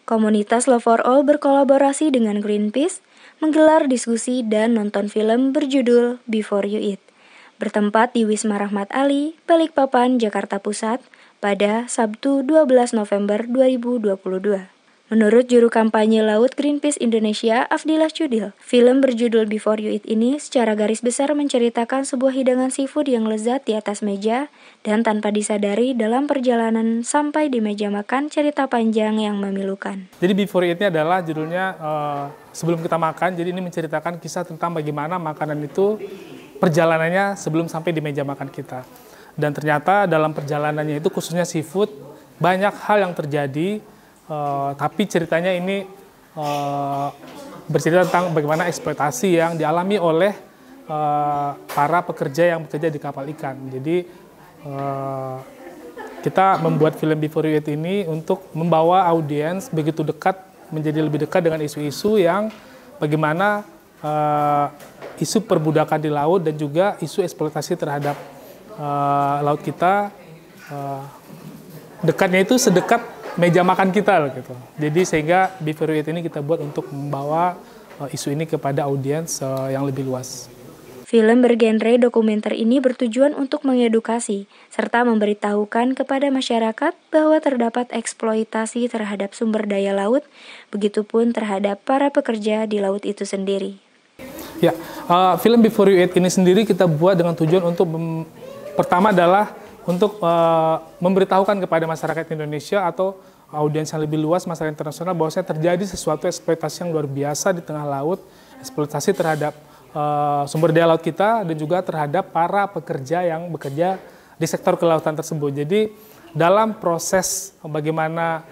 Komunitas Love for All berkolaborasi dengan Greenpeace menggelar diskusi dan nonton film berjudul Before You Eat, bertempat di Wisma Rahmat Ali, Balikpapan, Jakarta Pusat, pada Sabtu 12 November 2022. Menurut juru kampanye Laut Greenpeace Indonesia, Afdilah Chudil, film berjudul Before You Eat ini secara garis besar menceritakan sebuah hidangan seafood yang lezat di atas meja dan tanpa disadari dalam perjalanan sampai di meja makan cerita panjang yang memilukan. Jadi Before You Eat ini adalah judulnya sebelum kita makan, jadi ini menceritakan kisah tentang bagaimana makanan itu perjalanannya sebelum sampai di meja makan kita. Dan ternyata dalam perjalanannya itu khususnya seafood, banyak hal yang terjadi. Tapi ceritanya ini bercerita tentang bagaimana eksploitasi yang dialami oleh para pekerja yang bekerja di kapal ikan. Jadi kita membuat film Before You Eat ini untuk membawa audiens begitu dekat, menjadi lebih dekat dengan isu-isu yang bagaimana isu perbudakan di laut dan juga isu eksploitasi terhadap laut kita dekatnya itu sedekat meja makan kita gitu. Jadi sehingga Before You Eat ini kita buat untuk membawa isu ini kepada audiens yang lebih luas. Film bergenre dokumenter ini bertujuan untuk mengedukasi serta memberitahukan kepada masyarakat bahwa terdapat eksploitasi terhadap sumber daya laut, begitupun terhadap para pekerja di laut itu sendiri. Ya, film Before You Eat ini sendiri kita buat dengan tujuan untuk pertama adalah untuk memberitahukan kepada masyarakat Indonesia atau audiens yang lebih luas, masyarakat internasional, bahwasanya terjadi sesuatu eksploitasi yang luar biasa di tengah laut, eksploitasi terhadap sumber daya laut kita dan juga terhadap para pekerja yang bekerja di sektor kelautan tersebut. Jadi dalam proses bagaimana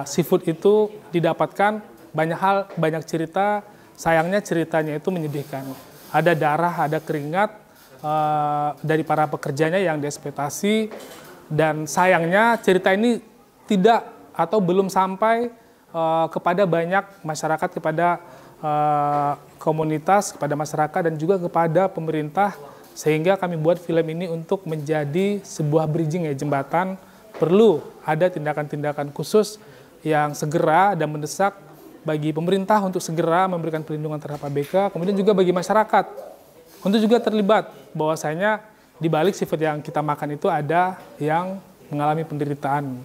seafood itu didapatkan, banyak hal, banyak cerita, sayangnya ceritanya itu menyedihkan. Ada darah, ada keringat, dari para pekerjanya yang dieksploitasi, dan sayangnya cerita ini tidak atau belum sampai kepada banyak masyarakat, kepada komunitas, kepada masyarakat dan juga kepada pemerintah, sehingga kami buat film ini untuk menjadi sebuah bridging, jembatan. Perlu ada tindakan-tindakan khusus yang segera dan mendesak bagi pemerintah untuk segera memberikan perlindungan terhadap ABK, kemudian juga bagi masyarakat untuk juga terlibat, bahwasanya di balik seafood yang kita makan itu ada yang mengalami penderitaan.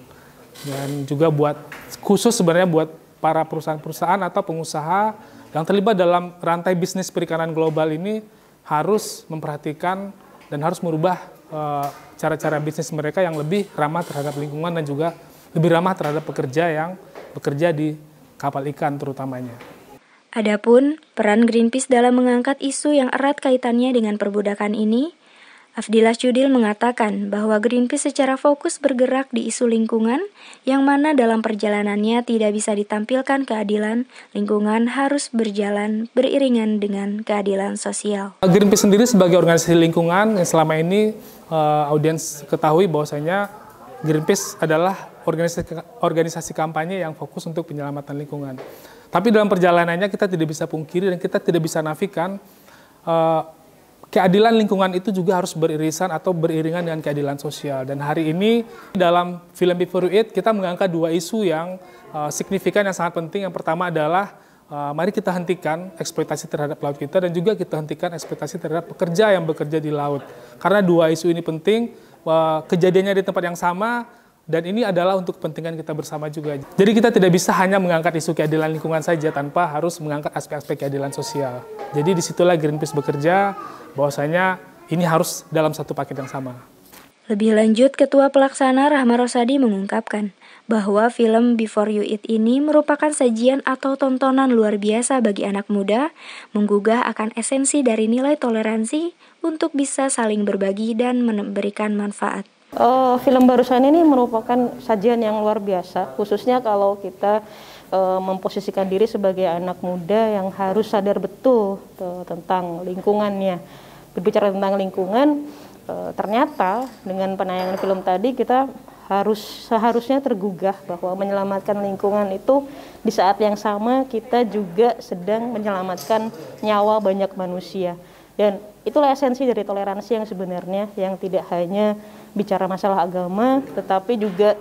Dan juga buat khusus sebenarnya buat para perusahaan-perusahaan atau pengusaha yang terlibat dalam rantai bisnis perikanan global ini harus memperhatikan dan harus merubah cara-cara bisnis mereka yang lebih ramah terhadap lingkungan dan juga lebih ramah terhadap pekerja yang bekerja di kapal ikan terutamanya. Adapun peran Greenpeace dalam mengangkat isu yang erat kaitannya dengan perbudakan ini, Afdilah Chudil mengatakan bahwa Greenpeace secara fokus bergerak di isu lingkungan, yang mana dalam perjalanannya tidak bisa ditampilkan keadilan, lingkungan harus berjalan beriringan dengan keadilan sosial. Greenpeace sendiri sebagai organisasi lingkungan yang selama ini audiens ketahui bahwasanya Greenpeace adalah organisasi kampanye yang fokus untuk penyelamatan lingkungan. Tapi dalam perjalanannya kita tidak bisa pungkiri dan kita tidak bisa nafikan keadilan lingkungan itu juga harus beririsan atau beriringan dengan keadilan sosial. Dan hari ini dalam film Before You Eat kita mengangkat dua isu yang signifikan yang sangat penting. Yang pertama adalah mari kita hentikan eksploitasi terhadap laut kita dan juga kita hentikan eksploitasi terhadap pekerja yang bekerja di laut. Karena dua isu ini penting, kejadiannya di tempat yang sama, dan ini adalah untuk kepentingan kita bersama juga. Jadi kita tidak bisa hanya mengangkat isu keadilan lingkungan saja tanpa harus mengangkat aspek-aspek keadilan sosial. Jadi disitulah Greenpeace bekerja, bahwasanya ini harus dalam satu paket yang sama. Lebih lanjut, Ketua Pelaksana Rahma Rosadi mengungkapkan bahwa film Before You Eat ini merupakan sajian atau tontonan luar biasa bagi anak muda, menggugah akan esensi dari nilai toleransi untuk bisa saling berbagi dan memberikan manfaat. Film barusan ini merupakan sajian yang luar biasa, khususnya kalau kita memposisikan diri sebagai anak muda yang harus sadar betul tentang lingkungannya. Berbicara tentang lingkungan, ternyata dengan penayangan film tadi kita seharusnya tergugah bahwa menyelamatkan lingkungan itu di saat yang sama kita juga sedang menyelamatkan nyawa banyak manusia. Dan itulah esensi dari toleransi yang sebenarnya, yang tidak hanya bicara masalah agama, tetapi juga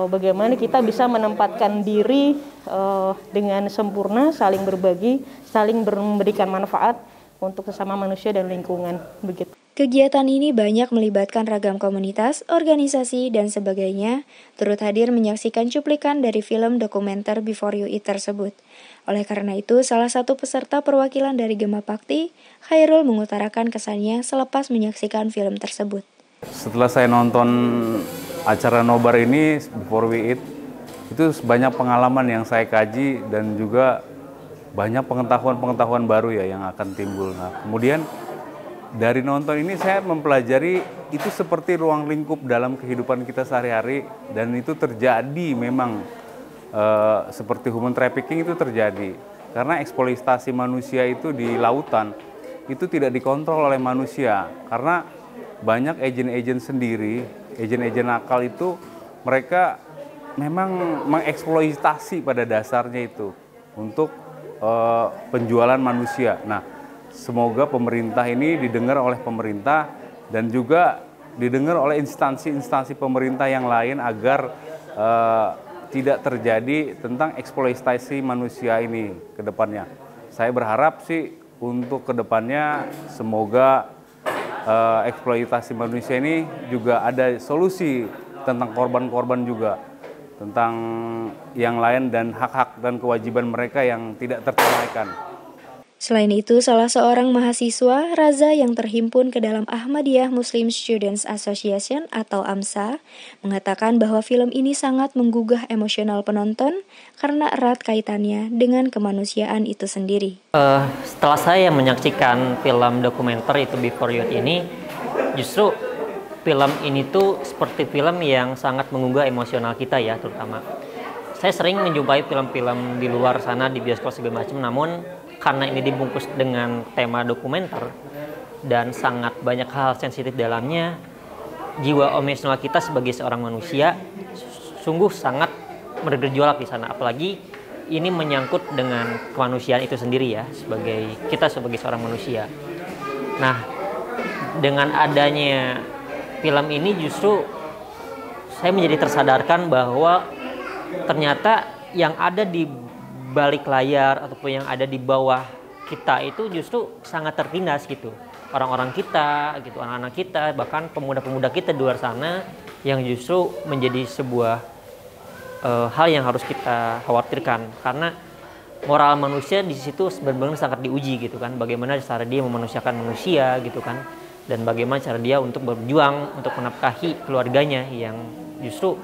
bagaimana kita bisa menempatkan diri dengan sempurna, saling berbagi, saling memberikan manfaat untuk sesama manusia dan lingkungan, begitu. Kegiatan ini banyak melibatkan ragam komunitas, organisasi, dan sebagainya, turut hadir menyaksikan cuplikan dari film dokumenter Before You Eat tersebut. Oleh karena itu, salah satu peserta perwakilan dari Gema Bakti, Khairul mengutarakan kesannya selepas menyaksikan film tersebut. Setelah saya nonton acara nobar ini, Before We Eat, itu banyak pengalaman yang saya kaji dan juga banyak pengetahuan-pengetahuan baru ya yang akan timbul. Nah, kemudian dari nonton ini saya mempelajari itu seperti ruang lingkup dalam kehidupan kita sehari-hari, dan itu terjadi memang seperti human trafficking itu terjadi. Karena eksploitasi manusia itu di lautan itu tidak dikontrol oleh manusia, karena banyak agen-agen sendiri, agen-agen nakal itu mereka memang mengeksploitasi pada dasarnya itu untuk penjualan manusia. Nah, semoga pemerintah ini didengar oleh pemerintah dan juga didengar oleh instansi-instansi pemerintah yang lain agar tidak terjadi tentang eksploitasi manusia ini ke depannya. Saya berharap sih untuk ke depannya semoga eksploitasi manusia ini juga ada solusi tentang korban-korban juga, tentang yang lain dan hak-hak dan kewajiban mereka yang tidak tertunaikan. Selain itu, salah seorang mahasiswa, Raza, yang terhimpun ke dalam Ahmadiyah Muslim Students Association atau AMSA, mengatakan bahwa film ini sangat menggugah emosional penonton karena erat kaitannya dengan kemanusiaan itu sendiri. Setelah saya menyaksikan film dokumenter itu Before You Eat ini, justru film ini tuh seperti film yang sangat menggugah emosional kita ya, terutama. Saya sering menjumpai film-film di luar sana di bioskop segala macam, namun karena ini dibungkus dengan tema dokumenter dan sangat banyak hal sensitif dalamnya, jiwa emosional kita sebagai seorang manusia sungguh sangat bergejolak di sana. Apalagi ini menyangkut dengan kemanusiaan itu sendiri ya, sebagai seorang manusia. Nah, dengan adanya film ini justru saya menjadi tersadarkan bahwa ternyata yang ada di balik layar ataupun yang ada di bawah kita itu justru sangat tertindas gitu. Orang-orang kita, gitu, anak-anak kita, bahkan pemuda-pemuda kita di luar sana yang justru menjadi sebuah hal yang harus kita khawatirkan, karena moral manusia di situ benar-benar sangat diuji gitu kan. Bagaimana cara dia memanusiakan manusia gitu kan, dan bagaimana cara dia untuk berjuang untuk menafkahi keluarganya yang justru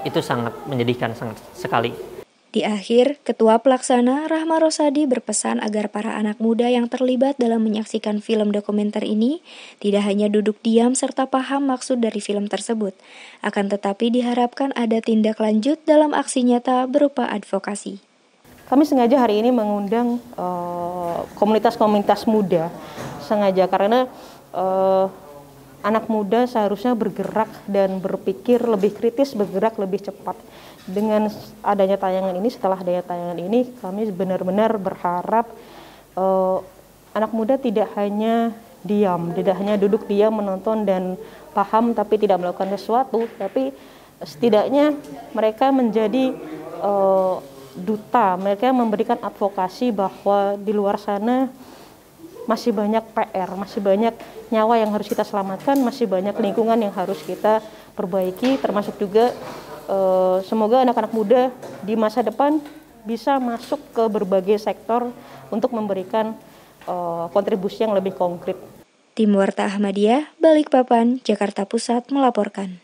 itu sangat menyedihkan sekali. Di akhir, Ketua Pelaksana Rahma Rosadi berpesan agar para anak muda yang terlibat dalam menyaksikan film dokumenter ini tidak hanya duduk diam serta paham maksud dari film tersebut, akan tetapi diharapkan ada tindak lanjut dalam aksi nyata berupa advokasi. Kami sengaja hari ini mengundang komunitas-komunitas muda, sengaja karena anak muda seharusnya bergerak dan berpikir lebih kritis, bergerak lebih cepat. Dengan adanya tayangan ini, setelah adanya tayangan ini, kami benar-benar berharap anak muda tidak hanya diam, tidak hanya duduk diam menonton dan paham tapi tidak melakukan sesuatu, tapi setidaknya mereka menjadi duta, mereka memberikan advokasi bahwa di luar sana masih banyak PR, masih banyak nyawa yang harus kita selamatkan, masih banyak lingkungan yang harus kita perbaiki, termasuk juga semoga anak-anak muda di masa depan bisa masuk ke berbagai sektor untuk memberikan kontribusi yang lebih konkret. Tim Warta Ahmadiyah, Balikpapan, Jakarta Pusat melaporkan.